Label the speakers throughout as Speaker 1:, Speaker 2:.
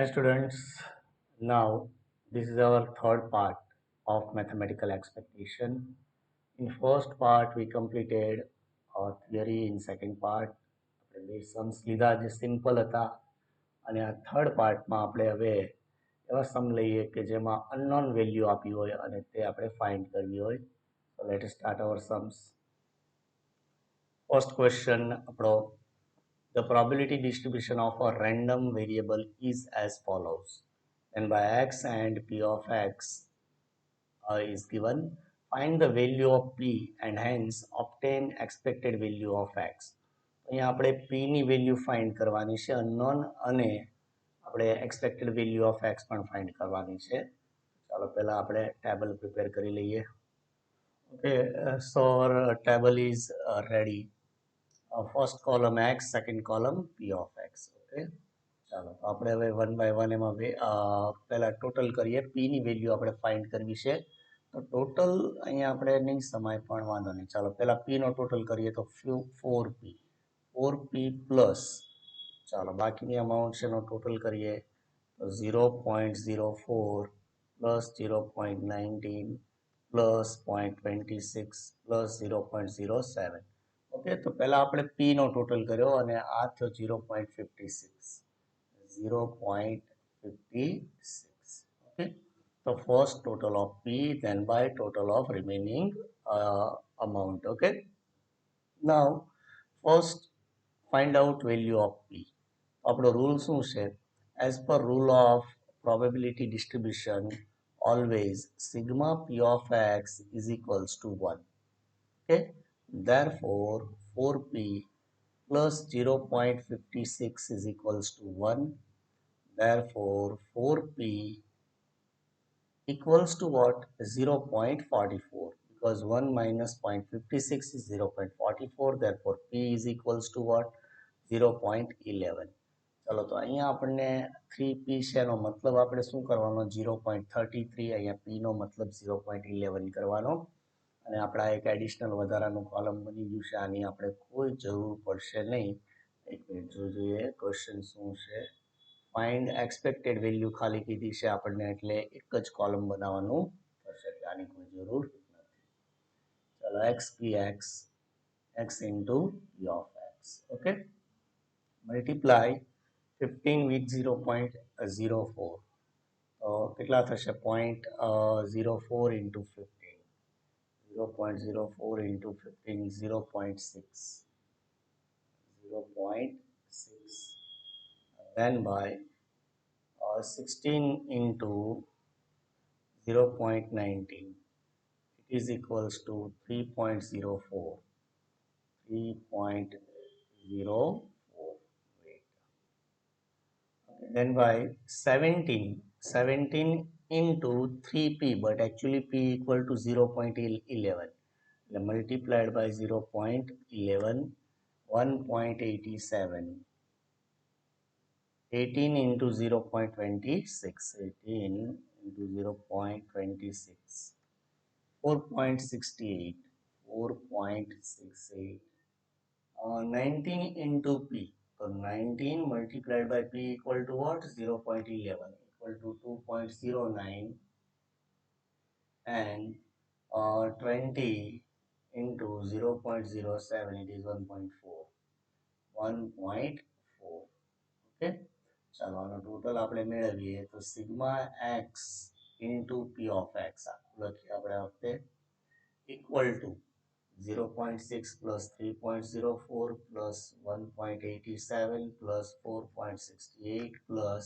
Speaker 1: Hi students, now this is our third part of mathematical expectation. In first part we completed our theory. In second part આપણે બે sums લીધા જે simple હતા અને આ third પાર્ટમાં આપણે હવે એવા સમ લઈએ કે જેમાં અનનોન વેલ્યુ આપી હોય અને તે આપણે ફાઇન્ડ કરવી હોય. So let us start our sums. First question આપણો the probability distribution of a random variable is as follows. And by x and p of x is given, find the value of p and hence obtain expected value of x. અહીંયા આપણે p ની value find કરવાની છે unknown અને આપણે expected value of x પણ find કરવાની છે. ચાલો પહેલા આપણે ટેબલ પ્રિપેર કરી લઈએ. Okay, so our table is ready. First column x, second column p of x. Okay. ચાલો તો આપણે હવે વન બાય વન એમાં પહેલા ટોટલ કરીએ. પી ની વેલ્યુ આપણે ફાઇન્ડ કરવી છે. તો ટોટલ અહીંયા આપણે નહીં સમાય પણ વાંધો નહીં. ચાલો પહેલા પી નો ટોટલ કરીએ તો 4p પ્લસ ચાલો બાકીની અમાઉન્ટ છે એનો ટોટલ કરીએ તો 0.04 પ્લસ 0.19 પ્લસ 0.26 પ્લસ 0.07. ઓકે, તો પહેલા આપણે પી નો ટોટલ કર્યો અને આ થયો 0.56. 0.56. Okay, so first total of p, then by total of remaining amount. Okay, now first find out value of p. આપણો રૂલ શું છે? As per rule of probability distribution, always sigma p of x is equals to 1. Okay, therefore 4p plus 0.56 is equals to 1. Therefore 4p equals to what? 0.44, because 1 minus 0.56 is 0.44. Therefore p is equals to what? 0.11. ચલો તો અહીંયા આપણને 3p છે એનો મતલબ આપણે શું કરવાનો? 0.33. અહીંયા p નો મતલબ 0.11 કરવાનો અને આપણા એક એડિશનલ વધારાનું કોલમ બની ગયું છે. આની આપણે કોઈ જરૂર પડશે નહીં. એક મિનિટ જોઈએ ક્વેશ્ચન શું છે. ફાઇન્ડ એક્સપેક્ટેડ વેલ્યુ ખાલી કીધી છે આપણને એટલે એક જ કોલમ બનાવવાનું થશે એટલે આની કોઈ જરૂર નથી. ચલો xpx x into p of x. Okay, multiply 15 with 0.04. તો કેટલા થશે? 0.04 into 15. 0.04 into 15 0.6. 0.6. Then by 16 into 0.19, it is equals to 3.04. 3.04. Wait. Okay. Then by 17 into 3p, but actually p equal to 0.11. Multiplied by 0.11, 1.87. 18 into 0.26, 18 into 0.26, 4.68, 4.68, 19 into p, so 19 multiplied by p equal to what? 0.11, equal to 2.09, and 20 into 0.07, it is 1.4, 1.4. Okay. ચાલો આનો total આપણે મેળવીએ તો sigma x into P of x લખીએ આપણે આ વખતે equal to 0.6 plus 3.04 plus 1.87 plus 4.68 plus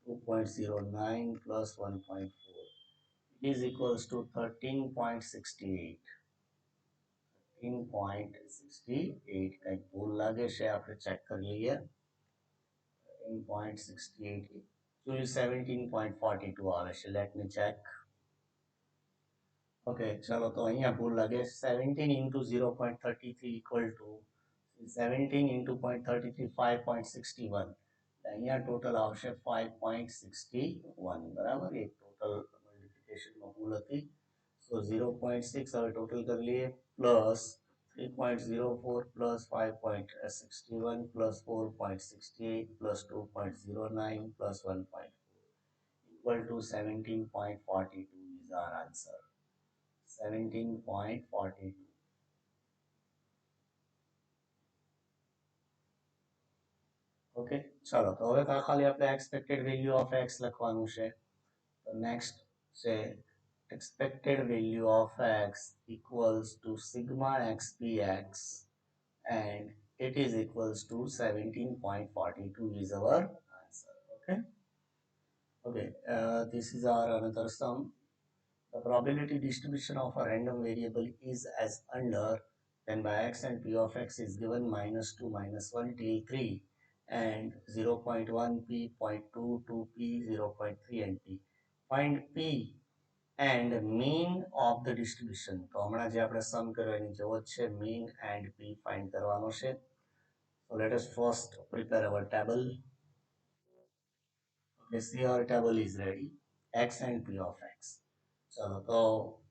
Speaker 1: 2.09 plus 1.4 is equals to 13.68. 13.68. કંઈક ભૂલ લાગે છે આપણે ચેક કરી લઈએ. 13.68. Actually 17.42 આવે છે. Let me check. Okay, ચલો તો અહીંયા ભૂલ લાગે. 17 into 0.33 equal to 17 into 0.33 5.61. અહીંયા ટોટલ આવશે 5.61. બરાબર, એક ટોટલ મલ્ટિપ્લિકેશનમાં ભૂલ હતી. So 0.6 હવે ટોટલ કરી લઈએ plus 3.04 plus 5.61 plus 4.68 plus 2.09 plus 1.4 equal to 17.42 is our answer. 17.42. Okay, ચાલો તો હવે ખાલી આપણે એક્સપેક્ટેડ વેલ્યુ ઓફ એક્સ લખવાનું છે. તો નેક્સ્ટ છે expected value of x equals to sigma xpx and it is equals to 17.42 is our answer. Okay. Okay, this is our another sum. The probability distribution of a random variable is as under, then by x and p of x is given -2, -1 till 3 and 0.1 p, zero point 2, 2 p, 0.3 and p. Find p and mean of the distribution. તો હમણાં જે આપણે sum કરવાની જરૂર છે mean and p find કરવાનો છે. So let us first prepare our table. Okay, see our table is ready. X and p of x. ચલો તો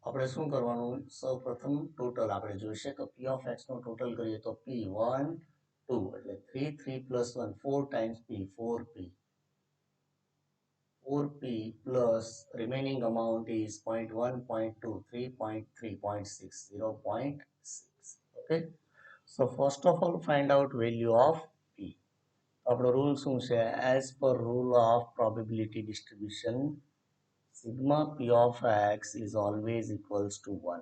Speaker 1: આપણે શું કરવાનું સૌ પ્રથમ ટોટલ આપણે જોઈશે તો p of x નો ટોટલ કરીએ તો p 1 2 એટલે 3 3 plus 1 4 times p 4p 4p plus remaining amount is 0.1 0.2 3.3 0.6 0.6. Okay, so first of all find out value of p. આપણો રૂલ શું છે as per rule of probability distribution sigma p of x is always equals to 1.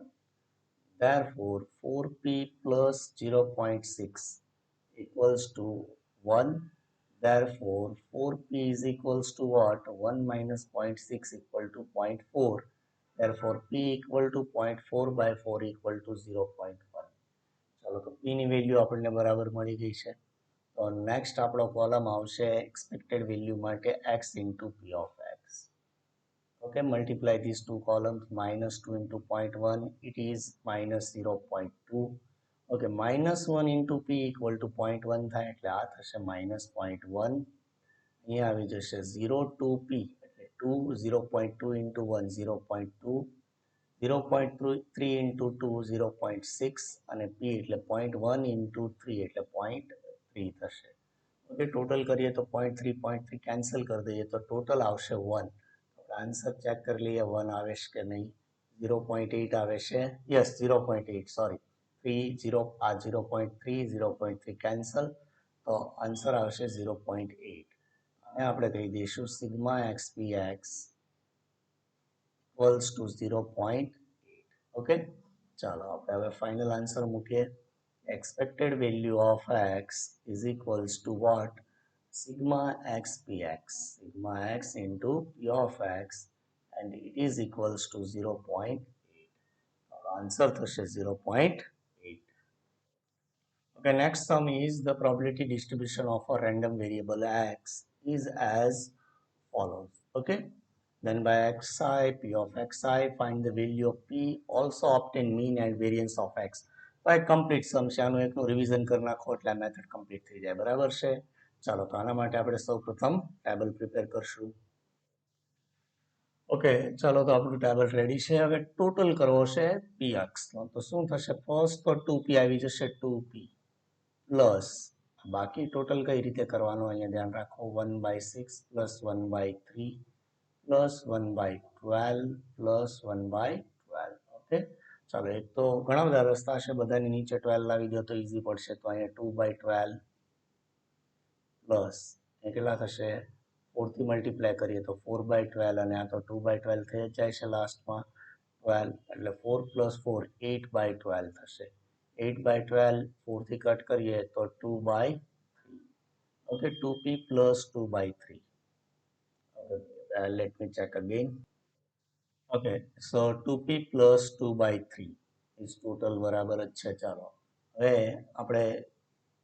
Speaker 1: Therefore, 4p plus 0.6 equals to 1. Therefore, 4p is equals to what? 1 minus 0.6 equal to 0.4. Therefore, p equal to 0.4 by 4 equal to 0.1. ચાલો તો p ની value આપણને બરાબર મળી ગઈ છે. તો next આપણો કોલમ આવશે એક્સપેક્ટેડ વેલ્યુ માટે x into p of x. Okay, multiply these two columns, -2 into 0.1, it is -0.2. Okay, -1 into p equal to 0.1 થાય એટલે આ થશે -0.1. અહીંયા આવી જશે 0 to p એટલે 2 0.2 into 1 0.2 0.3 into 2 0.6 અને p એટલે 0.1 into 3 એટલે 0.3 થશે. ઓકે, ટોટલ કરીએ તો 0.3 0.3 કેન્સલ કરી દઈએ તો ટોટલ આવશે 1. આન્સર ચેક કરી લઈએ 1 આવે છે કે નહીં. 0.8 આવે છે. યસ 0.8 સોરી 3 0 આ 0.3 0.3 કેન્સલ તો આન્સર આવશે 0.8 અને આપણે કહી દઈશું sigma xpx equals to 0.8. Okay, ચાલો આપણે હવે ફાઇનલ આન્સર મૂકીએ. expected value of x is equals to what? Sigma xpx, sigma x into p of x and it is equals to 0.8. Our answer થશે 0.8. Okay, next sum is the probability distribution of a random variable x is as follows. Okay, then by xi p of xi find the value of p, also obtain mean and variance of x. તો એક complete સમ છે, આનું એકનું revision કરી નાખો એટલે આ method complete થઈ જાય. બરાબર છે. ચાલો તો આના માટે આપણે સૌપ્રથમ ટેબલ પ્રિપેર કરશું. ઓકે, ચાલો તો આપણું ટેબલ રેડી છે. હવે ટોટલ કરવો છે પી એક્સનો તો શું થશે ફર્સ્ટ તો 2p આવી જશે 2p પ્લસ બાકી ટોટલ કઈ રીતે કરવાનું અહીંયા ધ્યાન રાખો 1/6 પ્લસ 1/3 પ્લસ 1/12 પ્લસ 1/12. ઓકે, ચાલો એક તો ઘણા બધા રસ્તા છે, બધાની નીચે 12 લાવી દો તો ઈઝી પડશે. તો અહીંયા 2/12 પ્લસ એ કેટલા થશે 4 થી મલ્ટીપ્લાય કરીએ તો 4/12 અને આ તો 2/12 થઈ જ જાય છે લાસ્ટમાં 12 એટલે 4 પ્લસ 4 8/12 થશે. 8/12 4 થી કટ કરીએ તો 2/3. Okay, 2p plus 2/3. Let me check again. Okay, so 2p plus 2/3 is total બરાબર જ છે. ચાલો હવે આપણે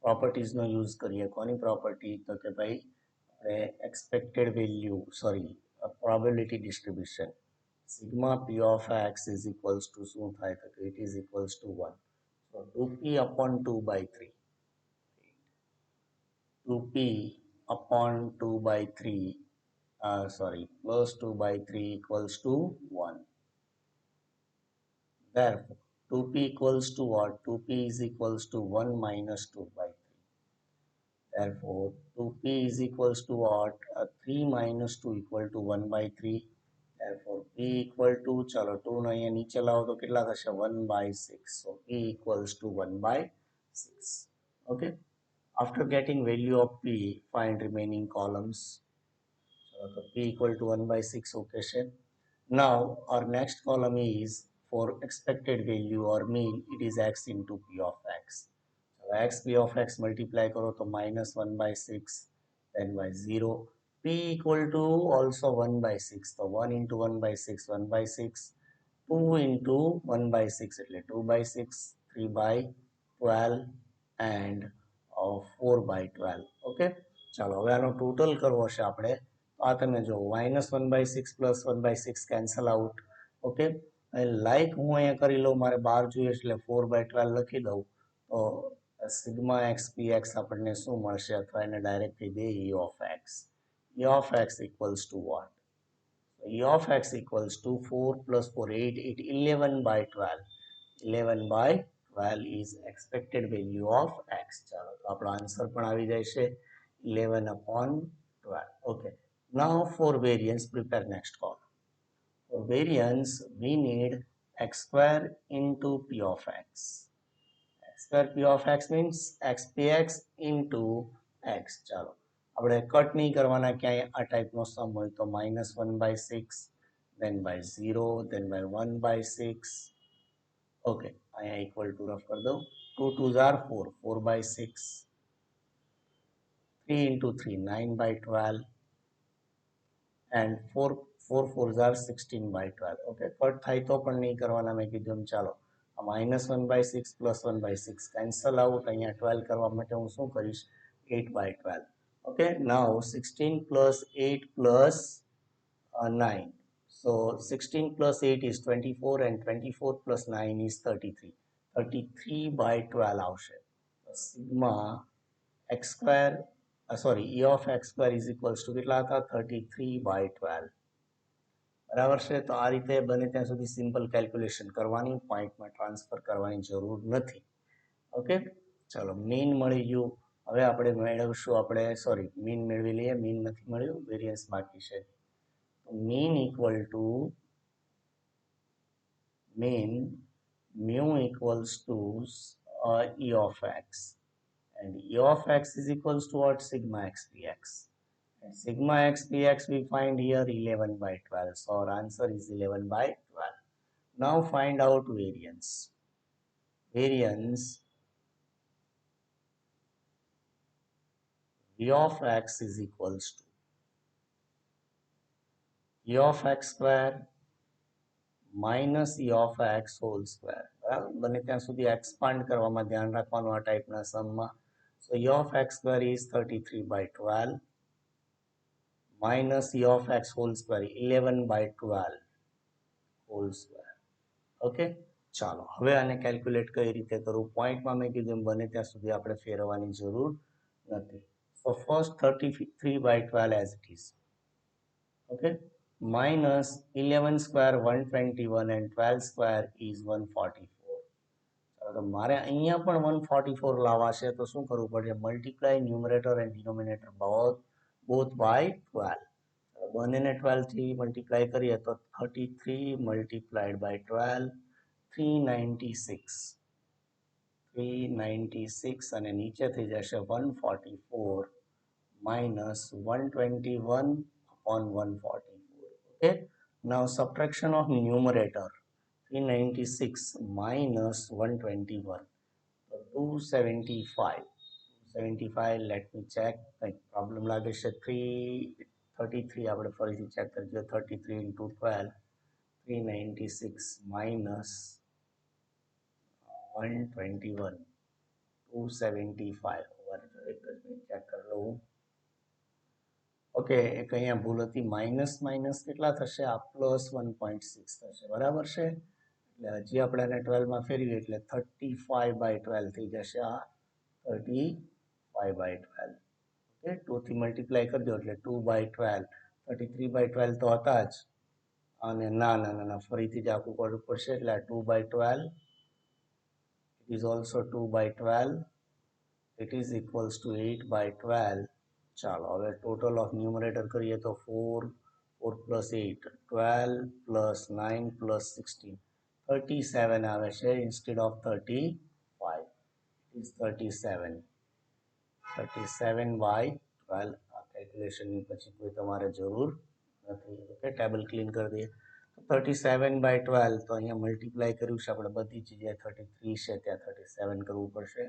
Speaker 1: પ્રોપર્ટીઝનો યુઝ કરીએ. કોની પ્રોપર્ટી તો કે ભાઈ આપણે expected value sorry probability distribution sigma p of x is equals to શું થાય તો it is equals to 1. So 2p upon 2/3 2p upon 2/3 sorry plus 2/3 equals to 1. Therefore 2p equals to what? 2p is equals to 1 minus 2 by 3. Therefore 2p is equals to what? 3 minus 2 equal to 1 by 3. Therefore p equal to, ચલો 2 ને અહીંયા નીચે લાવો તો કેટલા થશે? 1 by 6. So p equals to 1 by 6. Okay. After getting value of p, find remaining columns. So p equal to 1 by 6. Okay, sir. Now our next column is for expected value or mean, it is x into p of x. So x p of x multiply karo to minus 1 by 6, then by 0. P equal to also 1 by 6. So 1 into 1 by 6, 1 by 6. 2 into 1 by 6 એટલે 2 by 6, 3 by 12 and 4 by 12. Okay, ચાલો હવે આનો total કરવો છે આપણે. તો આ તમે જો -1 by 6 plus 1 by 6 cancel out. Okay, like હું અહીંયા કરી લઉં, મારે 12 જોઈએ એટલે 4 by 12 લખી દઉં તો સિગ્મા એક્સ પી એક્સ આપણને શું મળશે, અથવા એને ડાયરેક્ટ કહી દે e of x. e of x equals to what? E of x equals to 4 plus 4, 8, 8, 11 by 12. 11 by 12 is expected value of x. ચાલો તો આપણો આન્સર પણ આવી જાય છે 11 upon 12. Okay. Now for variance, prepare next column. For variance, we need x square into p of x. X square p of x means xpx into x. ચાલો આપણે cut નહીં કરવાના ક્યાંય આ ટાઈપનો સમ હોય તો -1 by 6, then by 0, then by 1 by 6. Okay, અહીંયા equal to rough કરી દઉં. 2 2s are 4, 4 by 6. 3 into 3, 9 by 12. And 4 4s are 16 by 12. Okay, cut થાય તો પણ નહીં કરવાના, મેં કીધું એમ. ચાલો -1 by 6 plus 1 by 6 cancel out. અહીંયા 12 કરવા માટે હું શું કરીશ? 8 by 12. Okay, now 16 plus 8 plus 9. So 16 plus 8 is 24 and 24 plus 9 is 33. 33 by 12 આવશે. Sigma x square, sorry, e of x square is equals to કેટલા હતા? 33 by 12. બરાબર છે. તો આ રીતે બને ત્યાં સુધી સિમ્પલ કેલ્ક્યુલેશન કરવાની, પોઈન્ટમાં ટ્રાન્સફર કરવાની જરૂર નથી. ઓકે, ચાલો મીન મળી ગયું. હવે આપણે મેળવશું, આપણે સોરી મીન મેળવી લઈએ. મીન નથી મળ્યું, વેરિયન્સ બાકી છે. Mean equal to mean mu equals to e of x, and e of x is equals to what? Sigma x px. And sigma x px we find here 11 by 12. So our answer is 11 by 12. Now find out variance. Variance v of x is equals to e of x square minus e of x whole square. બરાબર, બને ત્યાં સુધી expand કરવામાં ધ્યાન રાખવાનું આ ટાઈપના સમમાં. So e of x square is 33 by 12 minus e of x whole square 11 by 12 whole square. Okay, ચાલો હવે આને કેલ્ક્યુલેટ કઈ રીતે કરું? પોઈન્ટમાં મેં કીધું એમ બને ત્યાં સુધી આપણે ફેરવવાની જરૂર નથી. So first 33 by 12 as it is. Okay, minus 11 square 121 and 12 square is 144. તો મારે અહીંયા પણ 144 લાવવા છે, તો શું કરવું પડશે? Multiply numerator and denominator both by 12. બંનેને 12 થી મલ્ટીપ્લાય કરીએ તો 33 મલ્ટીપ્લાઈડ બાય 12, 396. 396 અને નીચે થઈ જશે 144 minus 121 upon 144. Okay, now subtraction of numerator, 396 minus 121, so 275. 275, let me check, કંઈક પ્રોબ્લેમ લાગે છે. 333 આપણે ફરીથી ચેક કરજો. 33 into 12, 396 minus 121, 275 over. એક જ મિનિટ ચેક કરી લઉં. ઓકે, એક અહીંયા ભૂલ હતી. માઇનસ માઇનસ કેટલા થશે? આ પ્લસ 1.6 થશે. બરાબર છે. એટલે હજી આપણે એને 12માં ફેરવીએ એટલે 35 by 12 થઈ જશે. આ 35 by 12. ઓકે, 2 થી મલ્ટીપ્લાય કરી દો એટલે 2 by 12. 33 by 12 તો હતા જ, અને ના ના ના ના ફરીથી જ આખું કરવું પડશે. એટલે 2 by 12 it is also 2 by 12, it is equals to 8 by 12. ચાલો હવે ટોટલ ઓફ ન્યુમરેટર કરીએ તો 4 4 plus 8 12 plus 9 plus 16 37 આવે છે instead of 35. It is 37 by 12. આ કેલ્ક્યુલેશનની પછી કોઈ તમારે જરૂર નથી. ઓકે, ટેબલ ક્લીન કરી દઈએ. 37 by 12 તો અહીંયા મલ્ટીપ્લાય કર્યું છે આપણે બધી જગ્યાએ 33 છે ત્યાં 37 કરવું પડશે.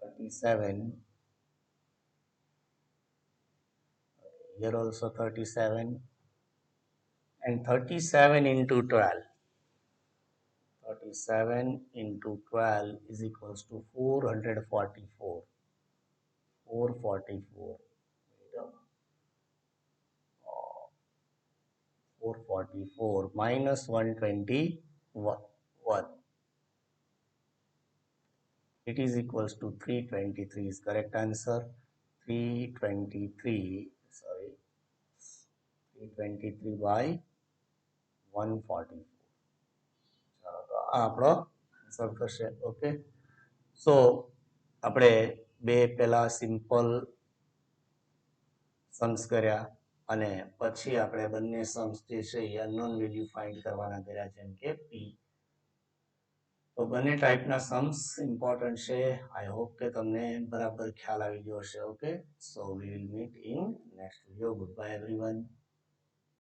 Speaker 1: 37 here also 37 and 37 into 12. 37 into 12 is equals to 444. 444. 444 minus 121. It is equals to 323 is correct answer. 323 by 144. ચાલો તો આ આપણો આન્સર થશે. ઓકે, સો આપણે બે પહેલા સિમ્પલ સમ્સ કર્યા અને પછી આપણે બંને સમ્સ જે છે એ અનનોન વેલ્યુ ફાઇન્ડ કરવાના કર્યા, જેમ કે પી. તો બંને ટાઈપના સમ્સ ઇમ્પોર્ટન્ટ છે. આઈ હોપ કે તમને બરાબર ખ્યાલ આવી ગયો હશે. Okay, so we will meet in next video. Good bye everyone.